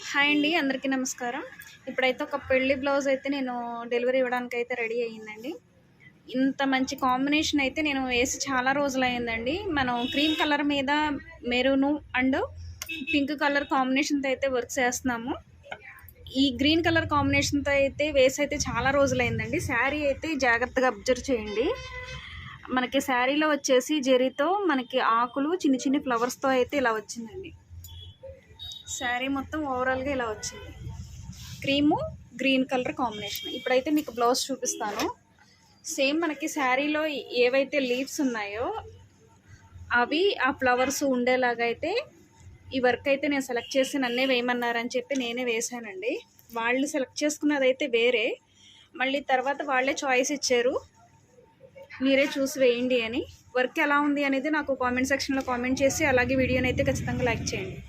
Hi అండి, అందరికీ నమస్కారం. ఇప్పుడైతే ఒక పెళ్లి బ్లౌజ్ అయితే నేను డెలివరీ ఇవ్వడానికి అయితే రెడీ అయ్యిందండి. ఇంత మంచి కాంబినేషన్ అయితే నేను వేసి చాలా రోజులయ్యిందండి. మనం క్రీమ్ కలర్ మీద మెరూను అండ్ పింక్ కలర్ కాంబినేషన్తో అయితే వర్క్ చేస్తున్నాము. ఈ గ్రీన్ కలర్ కాంబినేషన్తో అయితే వేసి అయితే చాలా రోజులైందండి. శారీ అయితే జాగ్రత్తగా అబ్జర్వ్ చేయండి. మనకి శారీలో వచ్చేసి జరీతో మనకి ఆకులు చిన్ని చిన్ని ఫ్లవర్స్తో అయితే ఇలా వచ్చిందండి. శారీ మొత్తం ఓవరాల్గా ఇలా వచ్చింది. Cream green colour combination. ఇప్పుడైతే మీకు బ్లౌజ్ చూపిస్తాను. సేమ్ మనకి శారీలో ఏవైతే లీవ్స్ ఉన్నాయో అవి ఆ ఫ్లవర్స్ ఉండేలాగా అయితే ఈ వర్క్ అయితే నేను సెలెక్ట్ చేసి నన్నే వేయమన్నారని చెప్పి నేనే వేశానండి. వాళ్ళు సెలెక్ట్ చేసుకున్నదైతే వేరే, మళ్ళీ తర్వాత వాళ్ళే చాయిస్ ఇచ్చారు, మీరే చూసి వేయండి అని. వర్క్ ఎలా ఉంది అనేది నాకు కామెంట్ సెక్షన్లో కామెంట్ చేసి అలాగే వీడియోని అయితే ఖచ్చితంగా లైక్ చేయండి.